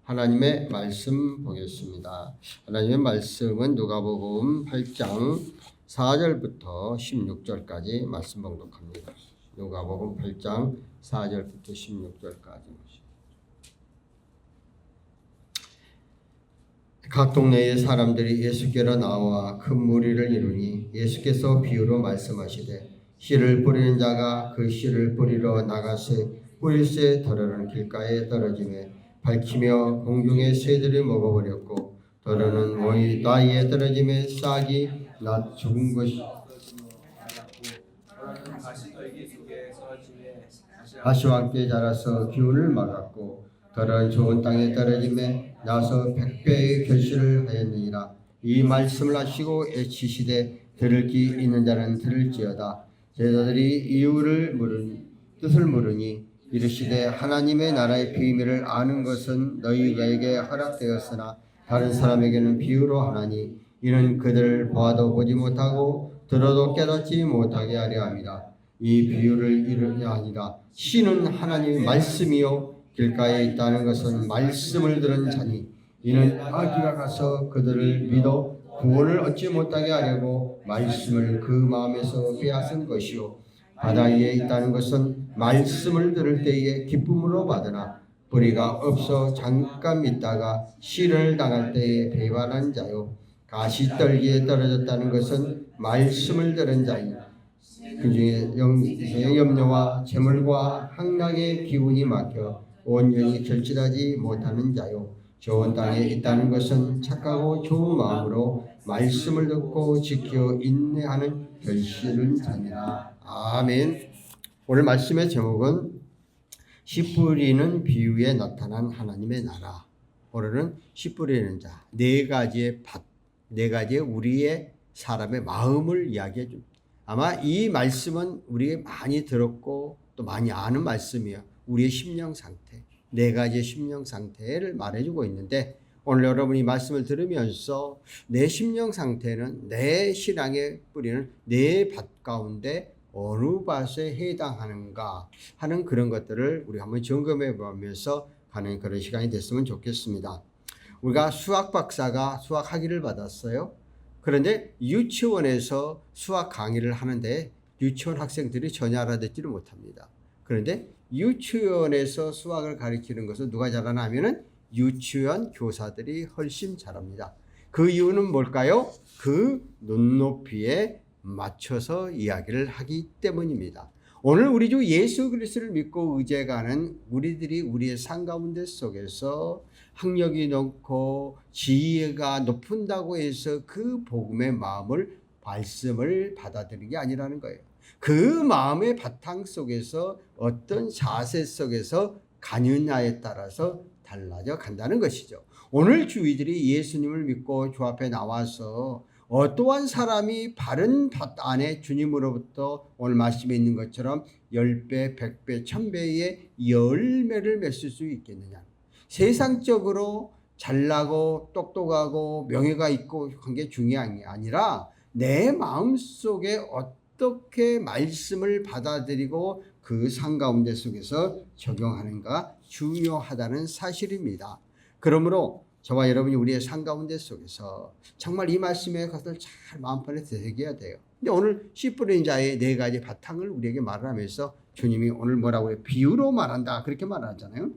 하나님의 말씀 보겠습니다. 하나님의 말씀은 누가복음 8장 4절부터 16절까지 말씀 봉독합니다. 누가복음 8장 4절부터 16절까지. 각 동네의 사람들이 예수께로 나와 큰 무리를 이루니 예수께서 비유로 말씀하시되 씨를 뿌리는 자가 그 씨를 뿌리러 나가세 뿌릴새 덜어는 길가에 떨어지매 밝히며 공중의 새들이 먹어버렸고 덜어는 모이 나위에 떨어지매 싹이 나 죽은 것이 가시와 함께 자라서 기운을 막았고 덜은 좋은 땅에 떨어지매 나서 100배의 결실을 하였느니라. 이 말씀을 하시고 애치시되 들을 귀 있는 자는 들을지어다. 제자들이 이유를 뜻을 물으니 이르시되 하나님의 나라의 비밀을 아는 것은 너희에게 허락되었으나 다른 사람에게는 비유로 하나니 이는 그들을 보아도 보지 못하고 들어도 깨닫지 못하게 하려 함이라. 이 비유를 이르려 하니라. 씨는 하나님의 말씀이요 길가에 있다는 것은 말씀을 들은 자니 이는 아기가 가서 그들을 믿어 구원을 얻지 못하게 하려고 말씀을 그 마음에서 빼앗은 것이요 바다 위에 있다는 것은 말씀을 들을 때에 기쁨으로 받으나 뿌리가 없어 잠깐 있다가 시련을 당할 때에 배반한 자요 가시떨기에 떨어졌다는 것은 말씀을 들은 자니 그 중에 영세의 염려와 재물과 향락의 기운이 막혀 온전히 결실하지 못하는 자요 좋은 땅에 있다는 것은 착하고 좋은 마음으로 말씀을 듣고 지켜 인내하는 결실은 자니라. 아멘. 오늘 말씀의 제목은 씨 뿌리는 비유에 나타난 하나님의 나라. 오늘은 씨 뿌리는 자, 네 가지의 밭, 네 가지의 우리의 사람의 마음을 이야기해 줍니다. 아마 이 말씀은 우리가 많이 들었고 또 많이 아는 말씀이에요. 우리의 심령 상태, 네 가지의 심령 상태를 말해주고 있는데 오늘 여러분이 말씀을 들으면서 내 심령 상태는 내 신앙에 뿌리는 내 밭 가운데 어느 밭에 해당하는가 하는 그런 것들을 우리 한번 점검해 보면서 가는 그런 시간이 됐으면 좋겠습니다. 우리가 수학 박사가 수학 학위를 받았어요. 그런데 유치원에서 수학 강의를 하는데 유치원 학생들이 전혀 알아듣지를 못합니다. 그런데 유치원에서 수학을 가르치는 것은 누가 잘하나 하면은 유치원 교사들이 훨씬 잘합니다. 그 이유는 뭘까요? 그 눈높이에 맞춰서 이야기를 하기 때문입니다. 오늘 우리 주 예수 그리스도를 믿고 의지하는 우리들이 우리의 삶 가운데 속에서 학력이 높고 지혜가 높은다고 해서 그 복음의 마음을 말씀을 받아들이는 게 아니라는 거예요. 그 마음의 바탕 속에서 어떤 자세 속에서 가느냐에 따라서 달라져 간다는 것이죠. 오늘 주의들이 예수님을 믿고 주 앞에 나와서 어떠한 사람이 바른 밭 안에 주님으로부터 오늘 말씀에 있는 것처럼 10배, 100배, 1000배의 열매를 맺을 수 있겠느냐. 세상적으로 잘나고 똑똑하고 명예가 있고 그런 게 중요한 게 아니라 내 마음속에 어떻게 말씀을 받아들이고 그 삶 가운데 속에서 적용하는가 중요하다는 사실입니다. 그러므로 저와 여러분이 우리의 삶 가운데 속에서 정말 이 말씀의 것을 잘 마음판에 되새겨야 돼요. 근데 오늘 씨 뿌리는 자의 네 가지 바탕을 우리에게 말하면서 주님이 오늘 뭐라고 해요? 비유로 말한다. 그렇게 말하잖아요.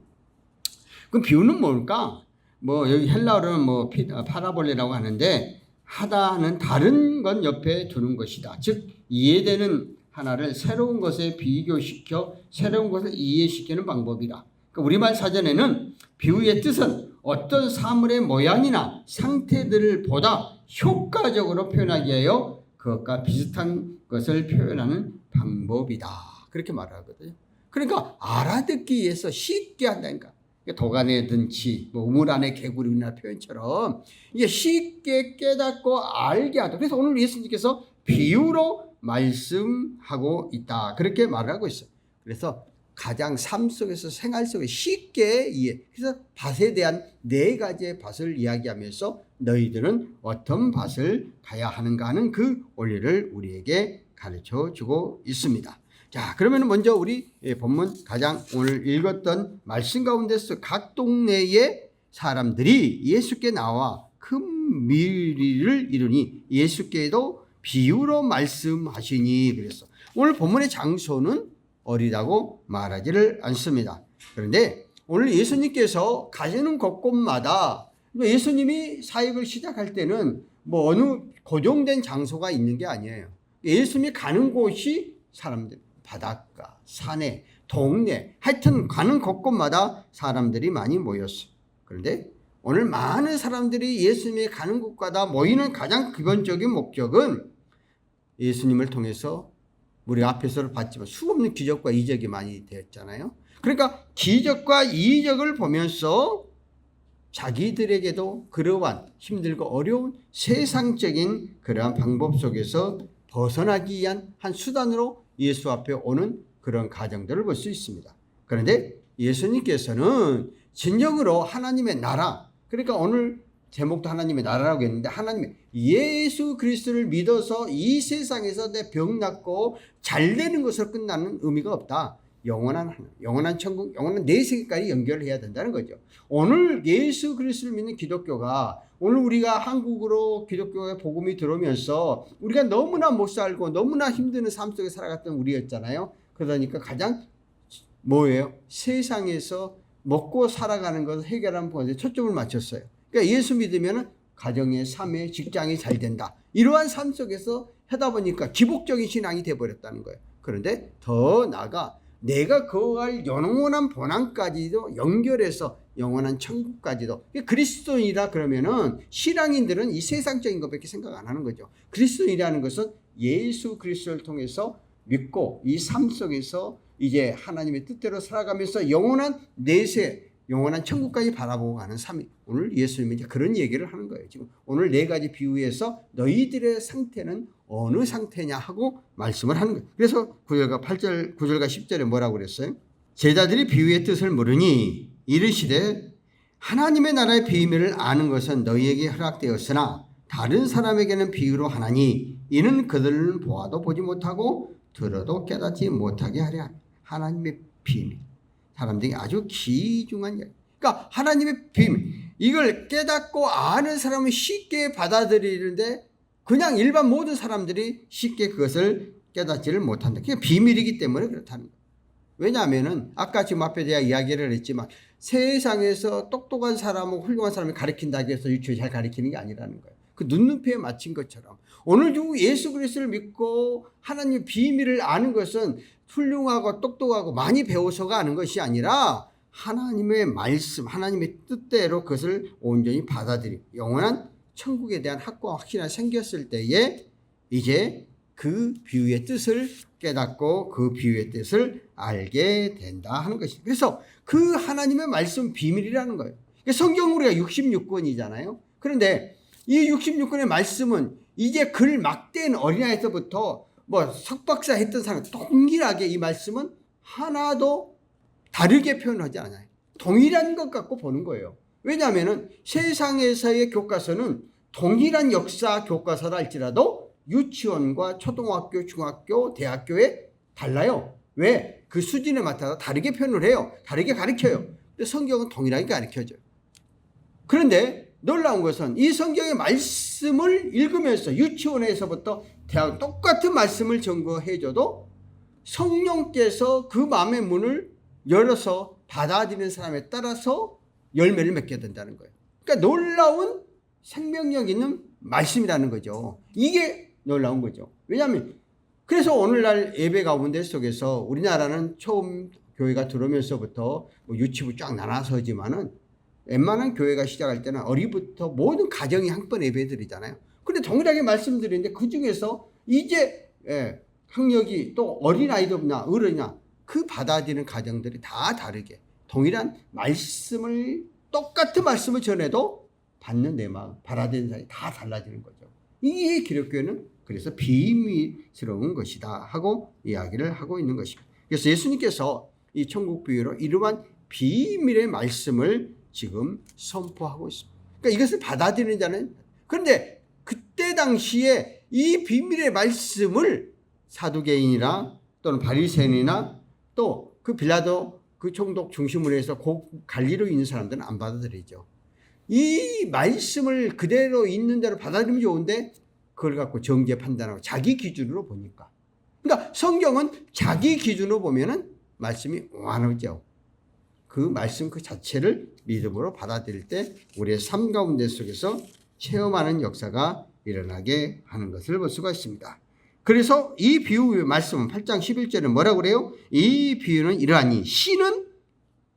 그럼 비유는 뭘까? 여기 헬라어로는 파라볼레라고 하는데 하다는 다른 건 옆에 두는 것이다. 즉 이해되는 하나를 새로운 것에 비교시켜 새로운 것을 이해시키는 방법이다. 그러니까 우리말 사전에는 비유의 뜻은 어떤 사물의 모양이나 상태들을 보다 효과적으로 표현하기 위하여 그것과 비슷한 것을 표현하는 방법이다. 그렇게 말하거든요. 그러니까 알아듣기 위해서 쉽게 한다니까. 도간에 든 치, 우물 안에 개구리나 표현처럼 이게 쉽게 깨닫고 알게 하다. 그래서 오늘 예수님께서 비유로 말씀하고 있다. 그렇게 말을 하고 있어요. 그래서 가장 삶 속에서 생활 속에 쉽게 이해. 그래서 밭에 대한 네 가지의 밭을 이야기하면서 너희들은 어떤 밭을 가야 하는가 하는 그 원리를 우리에게 가르쳐 주고 있습니다. 자, 그러면 먼저 우리 본문 가장 오늘 읽었던 말씀 가운데서 각 동네에 사람들이 예수께 나와 큰 미리를 이루니 예수께도 비유로 말씀하시니 그랬어. 오늘 본문의 장소는 어리다고 말하지를 않습니다. 그런데 오늘 예수님께서 가시는 곳곳마다 예수님이 사역을 시작할 때는 뭐 어느 고정된 장소가 있는 게 아니에요. 예수님이 가는 곳이 사람들, 바닷가, 산에, 동네, 하여튼 가는 곳곳마다 사람들이 많이 모였어요. 그런데 오늘 많은 사람들이 예수님이 가는 곳마다 모이는 가장 기본적인 목적은 예수님을 통해서 우리 앞에서 봤지만 수없는 기적과 이적이 많이 되었잖아요. 그러니까 기적과 이적을 보면서 자기들에게도 그러한 힘들고 어려운 세상적인 그러한 방법 속에서 벗어나기 위한 한 수단으로 예수 앞에 오는 그런 가정들을 볼 수 있습니다. 그런데 예수님께서는 진정으로 하나님의 나라, 그러니까 오늘 제목도 하나님의 나라라고 했는데 하나님의 예수 그리스도를 믿어서 이 세상에서 내 병 낫고 잘 되는 것으로 끝나는 의미가 없다. 영원한 하나님, 영원한 천국, 영원한 내 세계까지 연결해야 된다는 거죠. 오늘 예수 그리스도를 믿는 기독교가 오늘 우리가 한국으로 기독교의 복음이 들어오면서 우리가 너무나 못 살고 너무나 힘든 삶 속에 살아갔던 우리였잖아요. 그러니까 가장 뭐예요? 세상에서 먹고 살아가는 것을 해결하는 것에 초점을 맞췄어요. 그러니까 예수 믿으면 가정의 삶의 직장이 잘 된다. 이러한 삶 속에서 하다 보니까 기복적인 신앙이 되어버렸다는 거예요. 그런데 더 나아가 내가 거할 영원한 본안까지도 연결해서 영원한 천국까지도, 그리스도인이라 그러면은 신앙인들은 이 세상적인 것밖에 생각 안 하는 거죠. 그리스도인이라는 것은 예수 그리스도를 통해서 믿고 이 삶 속에서 이제 하나님의 뜻대로 살아가면서 영원한 내세, 영원한 천국까지 바라보고 가는 삶이, 오늘 예수님이 이제 그런 얘기를 하는 거예요. 지금 오늘 네 가지 비유에서 너희들의 상태는 어느 상태냐 하고 말씀을 하는 거예요. 그래서 9절과 10절에 뭐라고 그랬어요? 제자들이 비유의 뜻을 물으니 이르시되 하나님의 나라의 비밀을 아는 것은 너희에게 허락되었으나 다른 사람에게는 비유로 하나니 이는 그들은 보아도 보지 못하고 들어도 깨닫지 못하게 하려 합니다. 하나님의 비밀. 사람들이 아주 귀중한 이야기. 그러니까 하나님의 비밀. 이걸 깨닫고 아는 사람은 쉽게 받아들이는데 그냥 일반 모든 사람들이 쉽게 그것을 깨닫지를 못한다. 그게 비밀이기 때문에 그렇다는 거예요. 왜냐하면은 아까 지금 앞에 제가 이야기를 했지만 세상에서 똑똑한 사람하고 훌륭한 사람을 가르친다고 해서 유치원 잘 가르치는 게 아니라는 거예요. 그 눈높이에 맞춘 것처럼 오늘 예수 그리스도를 믿고 하나님의 비밀을 아는 것은 훌륭하고 똑똑하고 많이 배워서가 아는 것이 아니라 하나님의 말씀, 하나님의 뜻대로 그것을 온전히 받아들이고 영원한 천국에 대한 확고한 확신이 생겼을 때에 이제 그 비유의 뜻을 깨닫고 그 비유의 뜻을 알게 된다 하는 것입니다. 그래서 그 하나님의 말씀 비밀이라는 거예요. 성경 우리가 66권이잖아요. 그런데 이 66권의 말씀은 이제 글 막된 어린아이에서부터 뭐 석박사 했던 사람 동일하게 이 말씀은 하나도 다르게 표현하지 않아요. 동일한 것 갖고 보는 거예요. 왜냐하면 세상에서의 교과서는 동일한 역사 교과서라 할지라도 유치원과 초등학교, 중학교, 대학교에 달라요. 왜? 그 수준에 맞춰서 다르게 표현을 해요. 다르게 가르쳐요. 근데 성경은 동일하게 가르쳐줘요. 그런데 놀라운 것은 이 성경의 말씀을 읽으면서 유치원에서부터 대학 똑같은 말씀을 전거해줘도 성령께서 그 마음의 문을 열어서 받아들이는 사람에 따라서 열매를 맺게 된다는 거예요. 그러니까 놀라운 생명력 있는 말씀이라는 거죠. 이게 놀라운 거죠. 왜냐하면 그래서 오늘날 예배 가운데 속에서 우리나라는 처음 교회가 들어오면서부터 뭐 유치부 쫙 나눠서지만은 웬만한 교회가 시작할 때는 어리부터 모든 가정이 한 번 예배 드리잖아요. 근데 동일하게 말씀드리는데 그 중에서 이제 학력이 또 어린아이들이나 어른이나 그 받아들이는 가정들이 다 다르게 동일한 말씀을 똑같은 말씀을 전해도 받는 내 마음, 받아들이는 사람이 다 달라지는 거죠. 이게 기독교는 그래서 비밀스러운 것이다 하고 이야기를 하고 있는 것입니다. 그래서 예수님께서 이 천국 비유로 이러한 비밀의 말씀을 지금 선포하고 있습니다. 그러니까 이것을 받아들이는 자는, 그런데 그때 당시에 이 비밀의 말씀을 사두개인이나 또는 바리새인이나 또 그 빌라도 그 총독 중심으로 해서 갈리로 있는 사람들은 안 받아들이죠. 이 말씀을 그대로 있는 대로 받아들이면 좋은데 그걸 갖고 정죄 판단하고 자기 기준으로 보니까. 그러니까 성경은 자기 기준으로 보면은 말씀이 완하죠. 그 말씀 그 자체를 믿음으로 받아들일 때 우리의 삶 가운데 속에서 체험하는 역사가 일어나게 하는 것을 볼 수가 있습니다. 그래서 이 비유 말씀은 8장 11절에 뭐라고 그래요? 이 비유는 이러하니 시는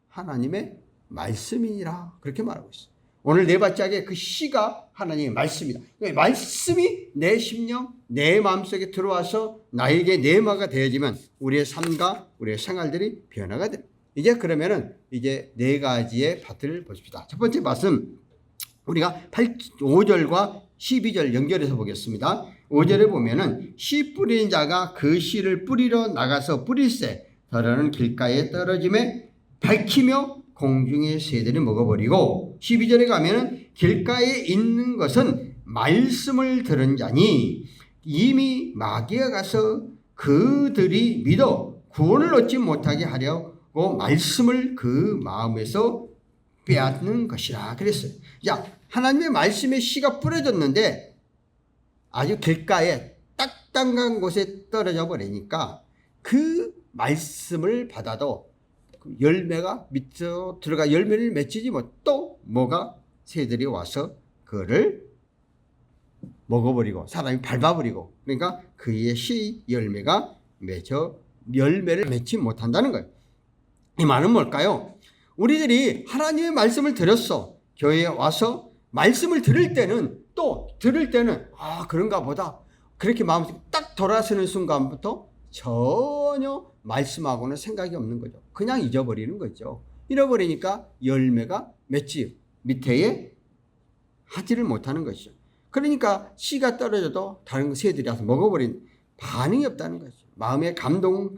하나님의 말씀이니라 그렇게 말하고 있어요. 오늘 네 번째에 그 시가 하나님의 말씀이다. 말씀이 내 심령, 내 마음속에 들어와서 나에게 내마가 되어지면 우리의 삶과 우리의 생활들이 변화가 됩니다. 이제 그러면은 이제 네 가지의 파트를 보십시다. 첫 번째 말씀 우리가 5절과 12절 연결해서 보겠습니다. 5절에 보면은 씨 뿌리는 자가 그 씨를 뿌리러 나가서 뿌릴새 더러는 길가에 떨어짐에 밝히며 공중의 새들이 먹어버리고 12절에 가면은 길가에 있는 것은 말씀을 들은 자니 이미 마귀가 가서 그들이 믿어 구원을 얻지 못하게 하려고 말씀을 그 마음에서 빼앗는 것이라 그랬어요. 자, 하나님의 말씀의 씨가 뿌려졌는데 아주 길가에 딱딱한 곳에 떨어져 버리니까 그 말씀을 받아도 열매가 밑으로 들어가 열매를 맺히지 또 뭐가 새들이 와서 그거를 먹어버리고 사람이 밟아버리고 그러니까 그의 씨 열매가 열매를 맺지 못한다는 거예요. 이 말은 뭘까요? 우리들이 하나님의 말씀을 들었어. 교회에 와서 말씀을 들을 때는 그런가 보다 그렇게 마음속에 딱 돌아서는 순간부터 전혀 말씀하고는 생각이 없는 거죠. 그냥 잊어버리는 거죠. 잃어버리니까 열매가 맺지 밑에 하지를 못하는 것이죠. 그러니까 씨가 떨어져도 다른 새들이 와서 먹어버린 반응이 없다는 거죠. 마음에 감동,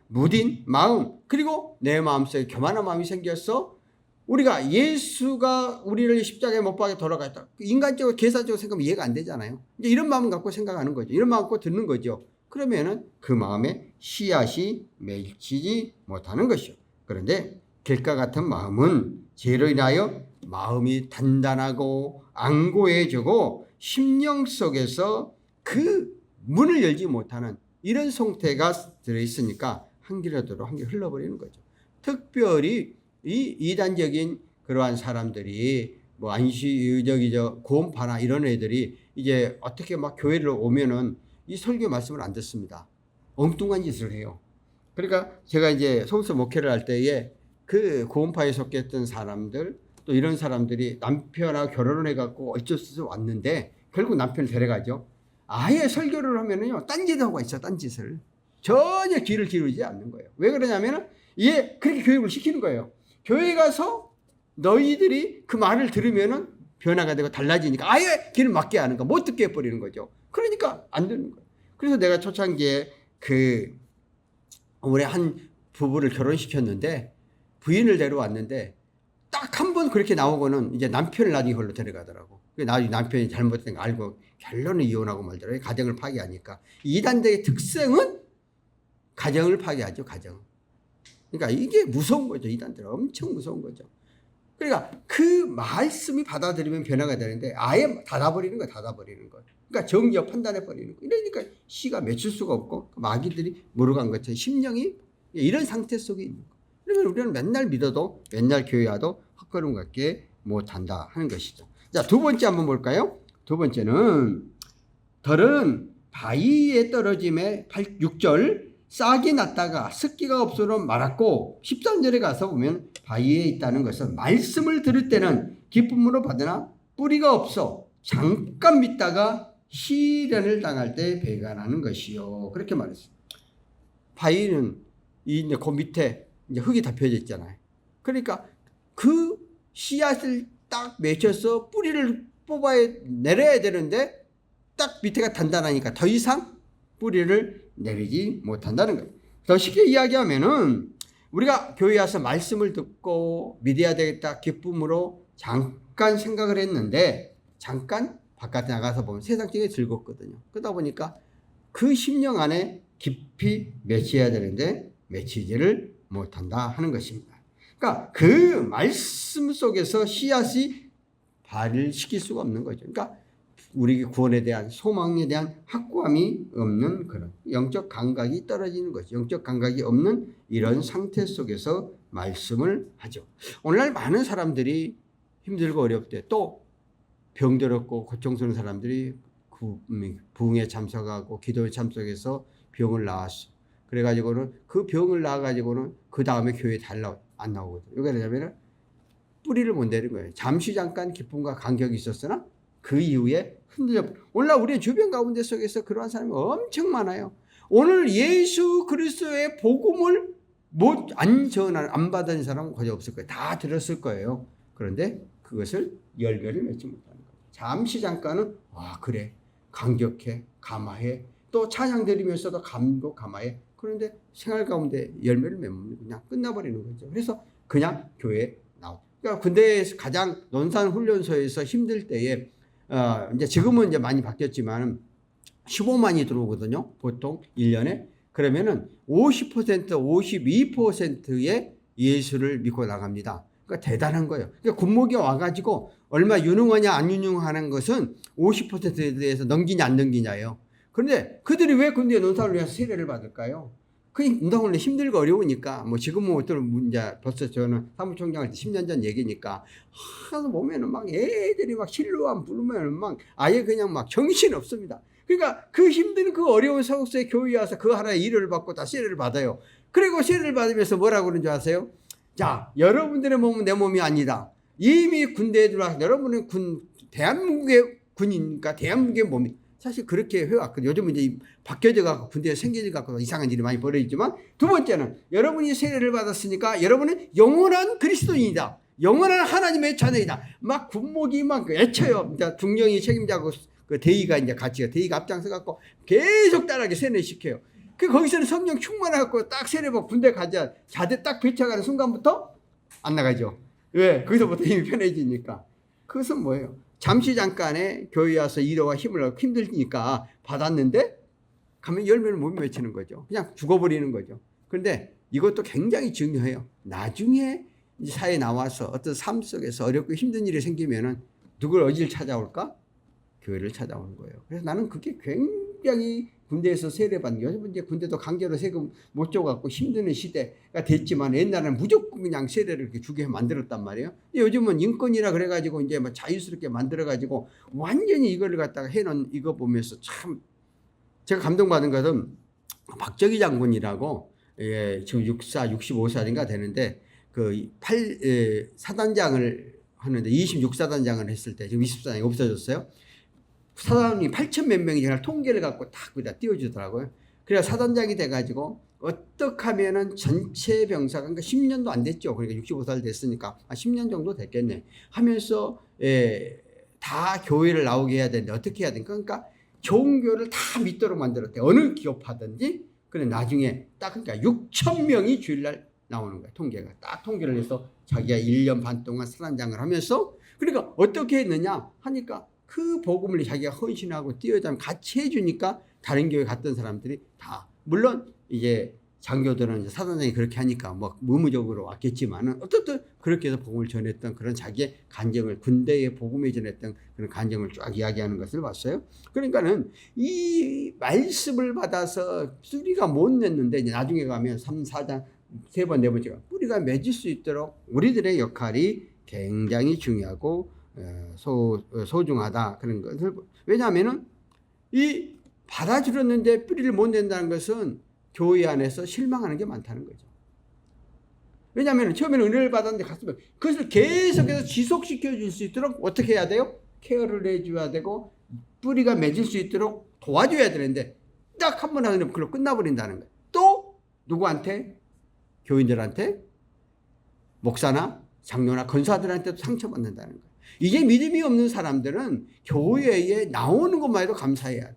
무딘 마음 그리고 내 마음속에 교만한 마음이 생겼어. 우리가 예수가 우리를 십자가에 못 박아 돌아갔다. 인간적으로 계산적으로 생각하면 이해가 안 되잖아요. 이제 이런 마음 갖고 생각하는 거죠. 이런 마음 갖고 듣는 거죠. 그러면은 그 마음에 씨앗이 맺히지 못하는 것이죠. 그런데 길가 같은 마음은 죄로 인하여 마음이 단단하고 안고해지고 심령 속에서 그 문을 열지 못하는 이런 상태가 들어있으니까 한 길로 들어 한 길 흘러버리는 거죠. 특별히 이 이단적인 그러한 사람들이 뭐 고음파나 이런 애들이 이제 어떻게 막 교회를 오면은 이 설교 말씀을 안 듣습니다. 엉뚱한 짓을 해요. 그러니까 제가 이제 소수 목회를 할 때에 그 고음파에 속했던 사람들 또 이런 사람들이 남편하고 결혼을 해갖고 어쩔 수 없이 왔는데 결국 남편을 데려가죠. 아예 설교를 하면은요 딴짓하고 있어. 딴짓을 전혀 귀를 기울이지 않는 거예요. 왜 그러냐면은 이게 그렇게 교육을 시키는 거예요. 교회 가서 너희들이 그 말을 들으면은 변화가 되고 달라지니까 아예 귀를 막게 하는 거, 못 듣게 해버리는 거죠. 그러니까 안 듣는 거예요. 그래서 내가 초창기에 우리 한 부부를 결혼시켰는데 부인을 데려왔는데 딱 한 번 그렇게 나오고는 이제 남편을 나중에 걸로 데려가더라고. 나중에 남편이 잘못된 거 알고 결론은 이혼하고 말더라고요. 가정을 파괴하니까. 이단들의 특성은 가정을 파괴하죠. 가정. 그러니까 이게 무서운 거죠. 이단들은 엄청 무서운 거죠. 그러니까 그 말씀이 받아들이면 변화가 되는데 아예 닫아버리는 거예요. 그러니까 정죄 판단해버리는 거예요. 이러니까 씨가 맺힐 수가 없고 마귀들이 물어간 것처럼 심령이 이런 상태 속에 있는 거예요. 그러면 우리는 맨날 믿어도 맨날 교회 와도 헛걸음 같게 못한다 하는 것이죠. 자, 두 번째 한번 볼까요? 두 번째는 덜은 바위에 떨어짐에 6절 싹이 났다가 습기가 없어로 말았고 13절에 가서 보면 바위에 있다는 것은 말씀을 들을 때는 기쁨으로 받으나 뿌리가 없어 잠깐 믿다가 시련을 당할 때 배가 나는 것이요. 그렇게 말했어요. 바위는 이제 그 밑에 이제 흙이 다 펴져 있잖아요. 그러니까 그 씨앗을 딱 맺혀서 뿌리를 내려야 되는데 딱 밑에가 단단하니까 더 이상 뿌리를 내리지 못한다는 거예요. 더 쉽게 이야기하면은 우리가 교회에 와서 말씀을 듣고 믿어야 되겠다 기쁨으로 잠깐 생각을 했는데 잠깐 바깥에 나가서 보면 세상적인 게 즐겁거든요. 그러다 보니까 그 심령 안에 깊이 맺혀야 되는데 맺히지를 못한다 하는 것입니다. 그러니까 그 말씀 속에서 씨앗이 발휘시킬 수가 없는 거죠. 그러니까 우리 구원에 대한 소망에 대한 확고함이 없는 그런 영적 감각이 떨어지는 거죠. 영적 감각이 없는 이런 상태 속에서 말씀을 하죠. 오늘날 많은 사람들이 힘들고 어렵대. 또 병들었고 고통스러운 사람들이 부흥에 참석하고 기도에 참석해서 병을 나왔어. 그래가지고는 그 병을 나와가지고는 그 다음에 교회에 안 나오거든. 이게 뭐냐면 뿌리를 못 내린 거예요. 잠시 잠깐 기쁨과 감격이 있었으나 그 이후에 흔들려. 오늘날 우리의 주변 가운데 속에서 그러한 사람이 엄청 많아요. 오늘 예수 그리스도의 복음을 안 받은 사람은 거의 없을 거예요. 다 들었을 거예요. 그런데 그것을 열매를 맺지 못하는 거예요. 잠시 잠깐은 그래 감격해 감화해 또 찬양 드리면서도 감화해. 그런데 생활 가운데 열매를 맺으면 그냥 끝나버리는 거죠. 그래서 그냥 교회에 나와. 그러니까 군대에서 가장 논산 훈련소에서 힘들 때에 이제 지금은 이제 많이 바뀌었지만 15만이 들어오거든요. 보통 1년에. 그러면은 50%, 52%의 예수를 믿고 나갑니다. 그러니까 대단한 거예요. 그러니까 군목이 와가지고 얼마 유능하냐 안 유능하는 것은 50%에 대해서 넘기냐 안 넘기냐예요. 그런데 그들이 왜 군대 논산을 위해서 세례를 받을까요? 그 운동을 힘들고 어려우니까 뭐 지금은 어떤 이제 벌써 저는 사무총장 할 때 10년 전 얘기니까 하도 보면은 막 애들이 막 실로안 부르면은 막 아예 그냥 막 정신 없습니다. 그러니까 그 힘든 그 어려운 속에 교회에 와서 그 하나의 일을 받고 다 세례를 받아요. 그리고 세례를 받으면서 뭐라고 그러는 줄 아세요? 자, 여러분들의 몸은 내 몸이 아니다. 이미 군대에 들어와서 여러분은 대한민국의 군이니까 대한민국의 몸이 사실 그렇게 해왔거든요. 요즘은 이제 바뀌어져 갖고 군대에 생겨져 갖고 이상한 일이 많이 벌어지지만 두 번째는 여러분이 세례를 받았으니까 여러분은 영원한 그리스도인이다. 영원한 하나님의 자녀이다. 막 군목이 막 애쳐요. 중령이 책임자고 그 대의가 이제 같이 대의가 앞장서 갖고 계속 따라하게 세뇌시켜요. 거기서는 성령 충만해갖고 딱 세례받고 군대 가자 자대 딱 배쳐가는 순간부터 안 나가죠. 왜? 거기서부터 힘이 편해지니까. 그것은 뭐예요? 잠시 잠깐에 교회에 와서 일어와 힘을 얻고 힘들니까 받았는데 가면 열매를 못 맺히는 거죠. 그냥 죽어버리는 거죠. 그런데 이것도 굉장히 중요해요. 나중에 이제 사회에 나와서 어떤 삶 속에서 어렵고 힘든 일이 생기면은 누굴 어디를 찾아올까? 교회를 찾아오는 거예요. 그래서 나는 그게 굉장히 군대에서 세례받는 게 요즘 이제 군대도 강제로 세금 못 줘갖고 힘드는 시대가 됐지만 옛날에는 무조건 그냥 세례를 이렇게 주게 만들었단 말이에요. 요즘은 인권이라 그래가지고 이제 뭐 자유스럽게 만들어가지고 완전히 이걸 갖다가 해놓은 이거 보면서 참 제가 감동받은 것은 박정희 장군이라고 지금 65살인가 되는데 사단장을 하는데 26사단장을 했을 때 지금 20사단이 없어졌어요. 사단이 8천 몇 명이 정말 통계를 갖고 딱 거기다 띄워주더라고요. 그래서 사단장이 돼가지고 어떻게 하면은 전체 병사가 그러니까 10년도 안 됐죠. 그러니까 65살 됐으니까 10년 정도 됐겠네. 하면서 다 교회를 나오게 해야 되는데 어떻게 해야 되니까 그러니까 좋은 교회를 다 믿도록 만들었대. 어느 기업하든지. 그래 나중에 딱 그러니까 6천 명이 주일날 나오는 거야. 통계가 딱 통계를 해서 자기가 1년 반 동안 사단장을 하면서 그러니까 어떻게 했느냐 하니까. 그 복음을 자기가 헌신하고 뛰어다니면 같이 해주니까 다른 교회 갔던 사람들이 다 물론 이제 장교들은 이제 사단장이 그렇게 하니까 뭐 의무적으로 왔겠지만은 어떻든 그렇게 해서 복음을 전했던 그런 자기의 간증을 군대에 복음에 전했던 그런 간증을 쫙 이야기하는 것을 봤어요. 그러니까는 이 말씀을 받아서 뿌리가 못 냈는데 이제 나중에 가면 3, 4장 3번, 4번째가 뿌리가 맺을 수 있도록 우리들의 역할이 굉장히 중요하고 소중하다 그런 것을 왜냐하면은 이 받아들였는데 뿌리를 못 낸다는 것은 교회 안에서 실망하는 게 많다는 거죠. 왜냐하면 처음에는 은혜를 받았는데 갔으면 그것을 계속해서 지속시켜 줄 수 있도록 어떻게 해야 돼요? 케어를 해줘야 되고 뿌리가 맺을 수 있도록 도와줘야 되는데 딱 한 번 하면 그걸로 끝나버린다는 거예요. 또 누구한테? 교인들한테 목사나 장로나 권사들한테도 상처받는다는 거예요. 이게 믿음이 없는 사람들은 교회에 나오는 것만 해도 감사해야 돼.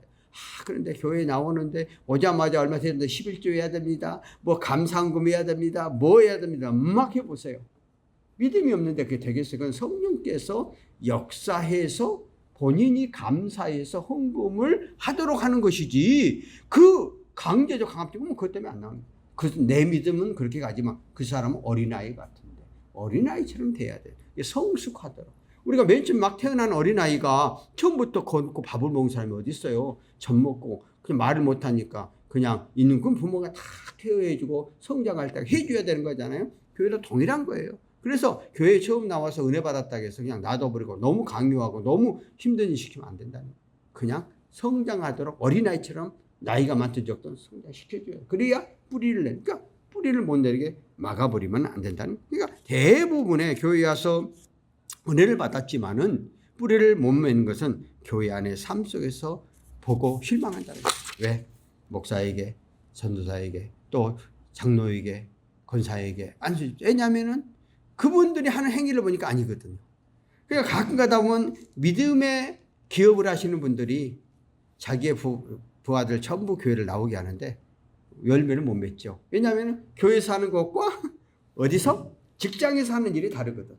그런데 교회에 나오는데 오자마자 얼마 됐는데 11조 해야 됩니다. 뭐 감사헌금 해야 됩니다. 뭐 해야 됩니다. 막 해보세요. 믿음이 없는데 그게 되겠어요? 그건 성령께서 역사해서 본인이 감사해서 헌금을 하도록 하는 것이지 그 강제적 강압적이면 그것 때문에 안 나오는 거예요. 내 믿음은 그렇게 가지만 그 사람은 어린아이 같은데 어린아이처럼 돼야 돼요. 성숙하도록. 우리가 맨 처음 막 태어난 어린아이가 처음부터 걷고 밥을 먹은 사람이 어디 있어요? 젖 먹고 그냥 말을 못하니까 그냥 있는 건 부모가 다 케어해주고 성장할 때 해줘야 되는 거잖아요. 교회도 동일한 거예요. 그래서 교회에 처음 나와서 은혜 받았다고 해서 그냥 놔둬버리고 너무 강요하고 너무 힘든 일 시키면 안 된다는 거예요. 그냥 성장하도록 어린아이처럼 나이가 많든 적든 성장시켜줘요. 그래야 뿌리를 내니까 그러니까 뿌리를 못 내리게 막아버리면 안 된다는 거예요. 그러니까 대부분의 교회에 와서 은혜를 받았지만은 뿌리를 못 맺는 것은 교회 안의 삶 속에서 보고 실망한다는 거예요. 왜? 목사에게, 전도사에게, 또 장로에게, 권사에게 안 쓰죠. 왜냐하면은 그분들이 하는 행위를 보니까 아니거든요. 그러니까 가끔 가다 보면 믿음의 기업을 하시는 분들이 자기의 부하들 전부 교회를 나오게 하는데 열매를 못 맺죠. 왜냐하면 교회에서 하는 것과 어디서? 직장에서 하는 일이 다르거든.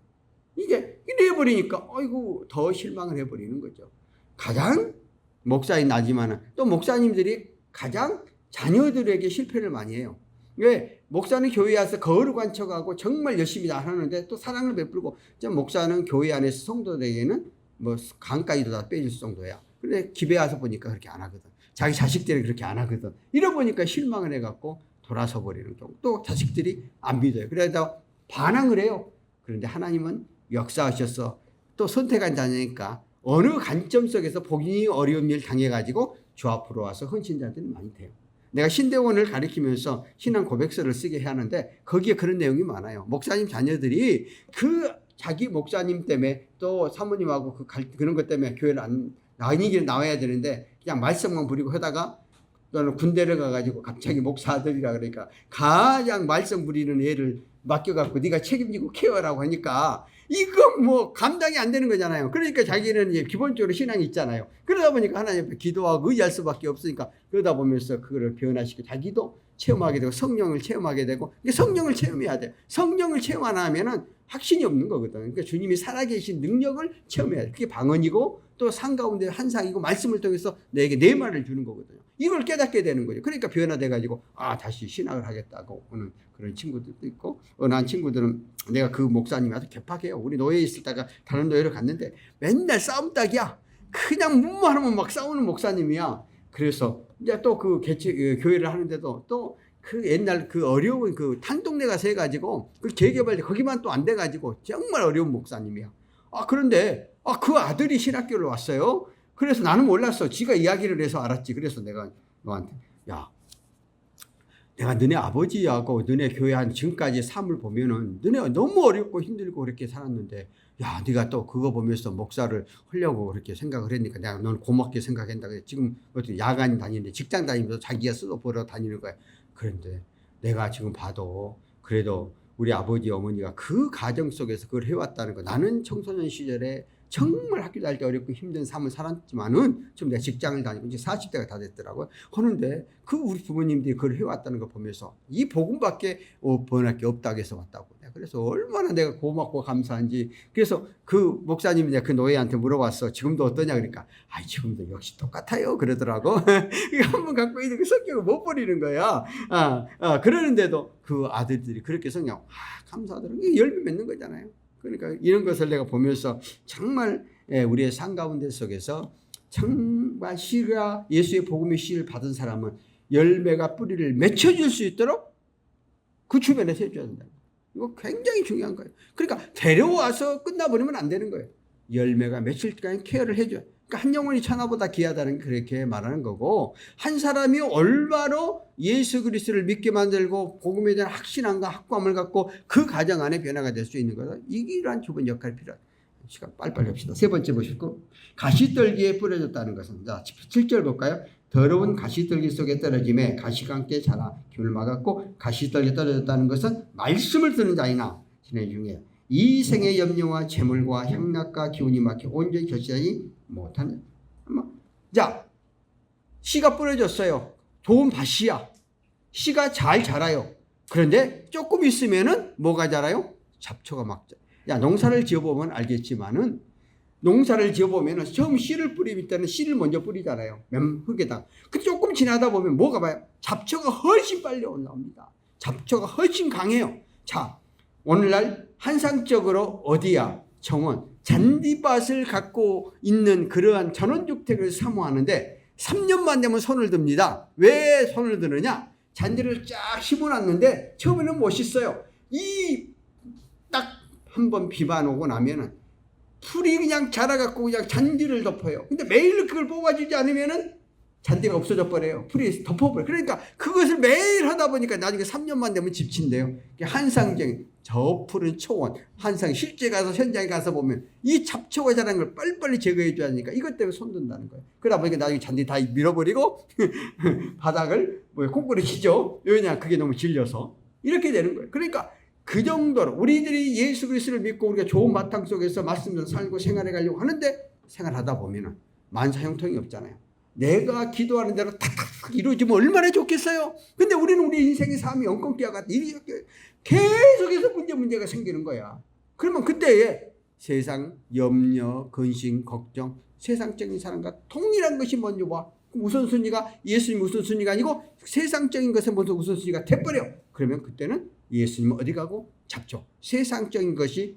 이게 이래버리니까 아이고 더 실망을 해버리는 거죠. 가장 목사인 나지만은 또 목사님들이 가장 자녀들에게 실패를 많이 해요. 왜? 목사는 교회에 와서 거룩한 척하고 정말 열심히 다 하는데 또 사랑을 베풀고 목사는 교회 안에서 성도들에게는 뭐 강까지도 다 빼줄 정도야. 근데 집에 와서 보니까 그렇게 안 하거든. 자기 자식들이 그렇게 안 하거든. 이러 보니까 실망을 해갖고 돌아서 버리는 경우. 또 자식들이 안 믿어요. 그래서 반항을 해요. 그런데 하나님은 역사하셔서 또 선택한 자녀니까 어느 관점 속에서 본인이 어려운 일 당해가지고 주 앞으로 와서 헌신자들이 많이 돼요. 내가 신대원을 가리키면서 신앙 고백서를 쓰게 해야 하는데 거기에 그런 내용이 많아요. 목사님 자녀들이 그 자기 목사님 때문에 또 사모님하고 그런 것 때문에 교회를 아니길 나와야 되는데 그냥 말썽만 부리고 하다가 또는 군대를 가가지고 갑자기 목사 아들이라 그러니까 가장 말썽 부리는 애를 맡겨갖고 네가 책임지고 케어라고 하니까 이거 뭐 감당이 안 되는 거잖아요. 그러니까 자기는 이제 기본적으로 신앙이 있잖아요. 그러다 보니까 하나님 앞에 기도하고 의지할 수밖에 없으니까 그러다 보면서 그거를 변화시키고 자기도 체험하게 되고 성령을 체험하게 되고 성령을 체험해야 돼요. 성령을 체험 안 하면은 확신이 없는 거거든. 그러니까 주님이 살아계신 능력을 체험해야 돼. 그게 방언이고 또 상 가운데 한상이고 말씀을 통해서 내게 내 말을 주는 거거든요. 이걸 깨닫게 되는 거죠. 그러니까 변화돼가지고 다시 신학을 하겠다고 하는 그런 친구들도 있고 어느 한 친구들은 내가 그 목사님이 아주 개팍해요. 우리 노예에 있을 때가 다른 노예를 갔는데 맨날 싸움닭이야. 그냥 문만 하면 막 싸우는 목사님이야. 그래서 이제 또 그 교회를 하는데도 또 그 옛날 그 어려운 그 탄동네 가서 해가지고 그 재개발 거기만 또 안 돼가지고 정말 어려운 목사님이야. 그런데 그 아들이 신학교를 왔어요. 그래서 나는 몰랐어. 지가 이야기를 해서 알았지. 그래서 내가 너한테 야, 내가 너네 아버지하고 너네 교회 한 지금까지 삶을 보면은 너네가 너무 어렵고 힘들고 그렇게 살았는데 야, 네가 또 그거 보면서 목사를 하려고 그렇게 생각을 했으니까 내가 너는 고맙게 생각한다. 지금 어떻게 야간 다니는데 직장 다니면서 자기가 쓰도 벌어 다니는 거야. 그런데 내가 지금 봐도 그래도 우리 아버지 어머니가 그 가정 속에서 그걸 해왔다는 거. 나는 청소년 시절에 정말 학교 다닐 때 어렵고 힘든 삶을 살았지만은 지금 내가 직장을 다니고 이제 40대가 다 됐더라고요. 하는데 그 우리 부모님들이 그걸 해왔다는 걸 보면서 이 복음밖에 번할 게 없다고 해서 왔다고. 그래서 얼마나 내가 고맙고 감사한지. 그래서 그 목사님이 내가 그 노예한테 물어봤어. 지금도 어떠냐 그러니까 지금도 역시 똑같아요 그러더라고. 이거 한번 갖고 있는 그 성격을 못 버리는 거야. 그러는데도 그 아들들이 그렇게 성령 감사하더라고. 이게 열매 맺는 거잖아요. 그러니까 이런 것을 내가 보면서 정말 우리의 삶 가운데 속에서 정말 씨가 예수의 복음의 씨를 받은 사람은 열매가 뿌리를 맺혀줄 수 있도록 그 주변에서 해줘야 된다. 이거 굉장히 중요한 거예요. 그러니까 데려와서 끝나버리면 안 되는 거예요. 열매가 맺힐 때까지 케어를 해줘요. 그러니까 한 영혼이 천하보다 귀하다는 게 그렇게 말하는 거고 한 사람이 얼마로 예수 그리스도를 믿게 만들고 복음에 대한 확신함과 확고함을 갖고 그 가정 안에 변화가 될 수 있는 거다. 이러한 기본 역할이 필요하다. 시간 빨리빨리 합시다. 세 번째 보시고 가시떨기에 뿌려졌다는 것은 자 7절 볼까요? 더러운 가시떨기 속에 떨어짐에 가시가 함께 자라 기운을 막았고 가시떨기에 떨어졌다는 것은 말씀을 듣는 자이나 진행 중에 이 생의 염려와 재물과 향락과 기운이 막혀 온전히 결실하지 못하는. 자, 씨가 뿌려졌어요. 좋은 밭이야. 씨가 잘 자라요. 그런데 조금 있으면은 뭐가 자라요? 잡초가 막 자라요. 야, 농사를 지어보면 알겠지만은 농사를 지어보면은 처음 씨를 뿌릴 때는 씨를 먼저 뿌리잖아요. 흙에다. 근데 조금 지나다 보면 뭐가 봐요? 잡초가 훨씬 빨리 올라옵니다. 잡초가 훨씬 강해요. 자, 오늘날 한상적으로 어디야? 정원. 잔디밭을 갖고 있는 그러한 전원주택을 사모하는데 3년만 되면 손을 듭니다. 왜 손을 드느냐? 잔디를 쫙 심어놨는데 처음에는 멋있어요. 이 딱 한번 비만 오고 나면은 풀이 그냥 자라갖고 그냥 잔디를 덮어요. 근데 매일 그걸 뽑아주지 않으면은 잔디가 없어져 버려요. 풀이 덮어버려요. 그러니까 그것을 매일 하다 보니까 나중에 3년만 되면 지친대요. 한상적인 저 푸른 초원, 한상 실제 가서 현장에 가서 보면 이 잡초가 자란 걸 빨리빨리 제거해 줘야 하니까 이것 때문에 손든다는 거예요. 그러다 보니까 나중에 잔디 다 밀어버리고 바닥을 콩고루 치죠. 왜냐? 그게 너무 질려서. 이렇게 되는 거예요. 그러니까 그 정도로 우리들이 예수 그리스도를 믿고 우리가 좋은 바탕 속에서 말씀대로 살고 생활해 가려고 하는데 생활하다 보면은 만사형통이 없잖아요. 내가 기도하는 대로 탁탁 이루어지면 얼마나 좋겠어요. 근데 우리는 우리 인생의 삶이 엉겅퀴와 같아. 이렇게 계속해서 문제가 생기는 거야. 그러면 그때에 세상 염려, 근심, 걱정, 세상적인 사람과 통일한 것이 먼저 와. 우선순위가 예수님 우선순위가 아니고 세상적인 것에 먼저 우선순위가 돼버려. 그러면 그때는 예수님은 어디 가고? 잡초. 세상적인 것이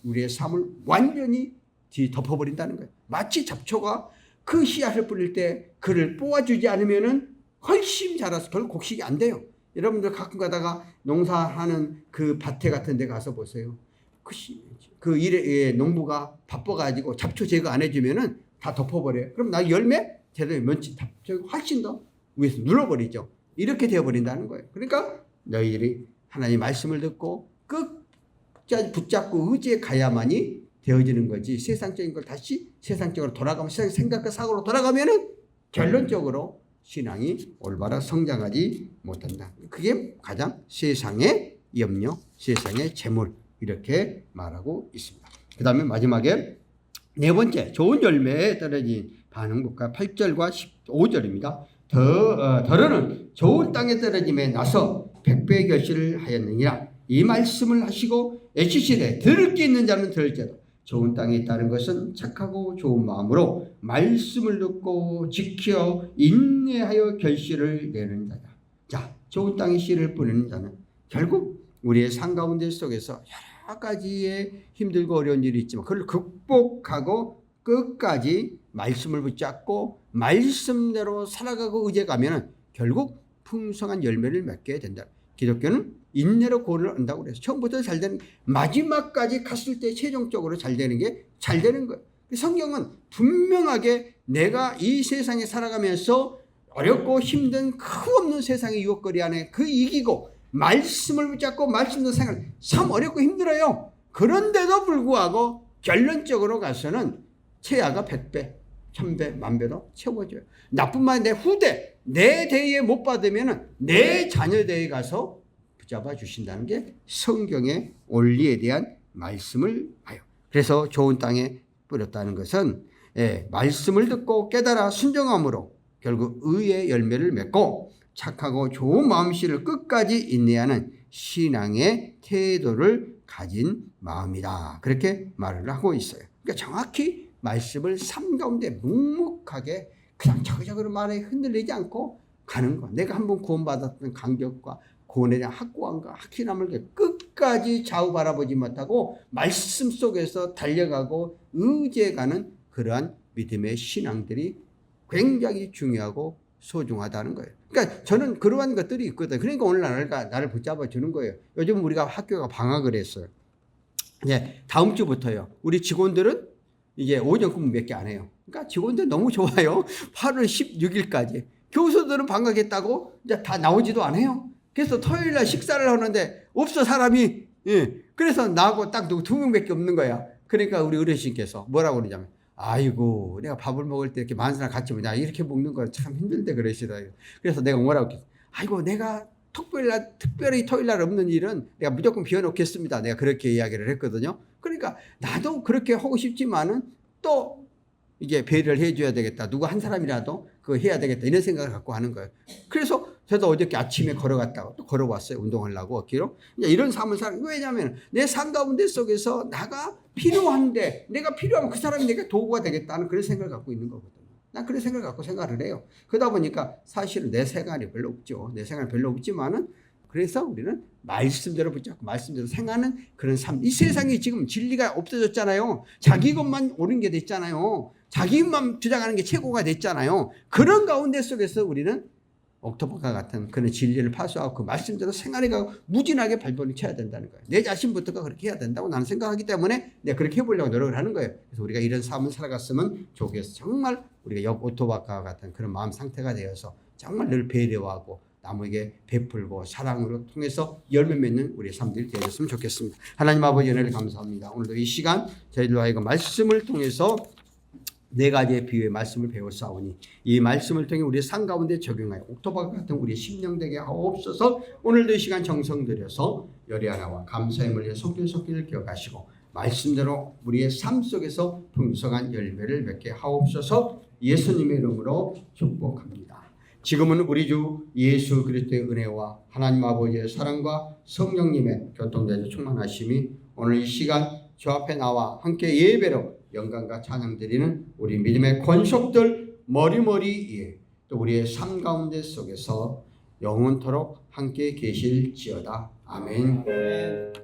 우리의 삶을 완전히 뒤덮어버린다는 거예요. 마치 잡초가 그 씨앗을 뿌릴 때 그를 뽑아주지 않으면은 훨씬 자라서 결국 곡식이 안 돼요. 여러분들 가끔 가다가 농사하는 그 밭에 같은 데 가서 보세요. 그 일에 농부가 바빠가지고 잡초 제거 안 해주면은 다 덮어버려요. 그럼 나 열매 제대로 면치 잡초 훨씬 더 위에서 눌러버리죠. 이렇게 되어버린다는 거예요. 그러니까 너희들이 하나님 말씀을 듣고 끝까지 붙잡고 의지에 가야만이 되어지는 거지. 세상적인 걸 다시 세상적으로 돌아가면 세상 생각과 사고로 돌아가면은 결론적으로 신앙이 올바로 성장하지 못한다. 그게 가장 세상의 염려, 세상의 재물 이렇게 말하고 있습니다. 그 다음에 마지막에 네 번째 좋은 열매에 떨어진 반응법과 8절과 15절입니다. 더러는 좋은 땅에 떨어짐에 나서 백배의 결실을 하였느니라. 이 말씀을 하시고 애치시되 들을 게 있는 자는 들을지어다. 좋은 땅에 따른 것은 착하고 좋은 마음으로 말씀을 듣고 지켜 인내하여 결실을 내는 자다. 자, 좋은 땅에 씨를 뿌리는 자는 결국 우리의 삶 가운데 속에서 여러 가지의 힘들고 어려운 일이 있지만 그걸 극복하고 끝까지 말씀을 붙잡고 말씀대로 살아가고 의지가면 결국 풍성한 열매를 맺게 된다. 기독교는 인내로 고를 얻는다고 그래서 처음부터 잘 되는 마지막까지 갔을 때 최종적으로 잘 되는 게 잘 되는 거예요. 성경은 분명하게 내가 이 세상에 살아가면서 어렵고 힘든 그 없는 세상의 유혹거리 안에 그 이기고 말씀을 붙잡고 말씀도 생활 참 어렵고 힘들어요. 그런데도 불구하고 결론적으로 가서는 최하가 100배, 1000배, 10,000배로 채워져요. 나뿐만 아니라 내 후대, 내 대에 못 받으면 내 자녀 대에 가서 붙잡아 주신다는 게 성경의 원리에 대한 말씀을 봐요. 그래서 좋은 땅에 뿌렸다는 것은 말씀을 듣고 깨달아 순종함으로 결국 의의 열매를 맺고 착하고 좋은 마음씨를 끝까지 인내하는 신앙의 태도를 가진 마음이다. 그렇게 말을 하고 있어요. 그러니까 정확히 말씀을 삶 가운데 묵묵하게 그냥 저기저기 말에 흔들리지 않고 가는 거. 내가 한번 구원받았던 감격과 구원에 대한 확고함과 확신함을 끝까지 좌우 바라보지 못하고 말씀 속에서 달려가고 의지해가는 그러한 믿음의 신앙들이 굉장히 중요하고 소중하다는 거예요. 그러니까 저는 그러한 것들이 있거든요. 그러니까 오늘 나를 붙잡아 주는 거예요. 요즘 우리가 학교가 방학을 했어요. 이제 다음 주부터요. 우리 직원들은 이제 오전 근무 몇 개 안 해요. 그러니까 직원들 너무 좋아요. 8월 16일까지. 교수들은 방학했다고 이제 다 나오지도 않아요. 그래서 토요일 날 식사를 하는데 없어 사람이. 그래서 나하고 딱 두 명밖에 없는 거야. 그러니까 우리 어르신께서 뭐라고 그러냐면 아이고 내가 밥을 먹을 때 이렇게 많은 사람 같이 먹냐 이렇게 먹는 건 참 힘든데 그러시더라고요. 그래서 내가 뭐라고 했어. 아이고 내가 특별히 토요일 날 없는 일은 내가 무조건 비워놓겠습니다. 내가 그렇게 이야기를 했거든요. 그러니까 나도 그렇게 하고 싶지만은 또 이게 배려를 해줘야 되겠다. 누구 한 사람이라도 그거 해야 되겠다. 이런 생각을 갖고 하는 거예요. 그래서 저도 어저께 아침에 걸어갔다가 또 걸어왔어요. 운동하려고 어깨로. 이런 삶을 왜냐하면 내 삶 가운데 속에서 나가 필요한데 내가 필요하면 그 사람이 내게 도구가 되겠다는 그런 생각을 갖고 있는 거거든요. 난 그런 생각을 갖고 생각을 해요. 그러다 보니까 사실은 내 생활이 별로 없죠. 내 생활이 별로 없지만은 그래서 우리는 말씀대로 붙잡고 말씀대로 생각하는 그런 삶. 이 세상에 지금 진리가 없어졌잖아요. 자기 것만 옳은 게 됐잖아요. 자기만 주장하는 게 최고가 됐잖아요. 그런 가운데 속에서 우리는 옥토버가 같은 그런 진리를 파수하고 그 말씀대로 생활해가고 무진하게 발버둥 쳐야 된다는 거예요. 내 자신부터가 그렇게 해야 된다고 나는 생각하기 때문에 내가 그렇게 해보려고 노력을 하는 거예요. 그래서 우리가 이런 삶을 살아갔으면 좋겠어. 정말 우리가 옥토버가 같은 그런 마음 상태가 되어서 정말 늘 배려하고 남에게 베풀고 사랑으로 통해서 열매 맺는 우리의 삶들이 되었으면 좋겠습니다. 하나님 아버지 은혜를 감사합니다. 오늘도 이 시간 저희들과 이거 말씀을 통해서 4가지의 비유의 말씀을 배웠사오니 이 말씀을 통해 우리의 삶 가운데 적용하여 옥토버 같은 우리의 심령 되게 하옵소서. 오늘도 이 시간 정성 들여서 열의 하나와 감사의 물에 속길 기억하시고 말씀대로 우리의 삶 속에서 풍성한 열매를 맺게 하옵소서. 예수님의 이름으로 축복합니다. 지금은 우리 주 예수 그리스도의 은혜와 하나님 아버지의 사랑과 성령님의 교통대조 충만하심이 오늘 이 시간 주 앞에 나와 함께 예배로 영광과 찬양 드리는 우리 믿음의 권속들 머리머리에 또 우리의 삶 가운데 속에서 영원토록 함께 계실지어다. 아멘.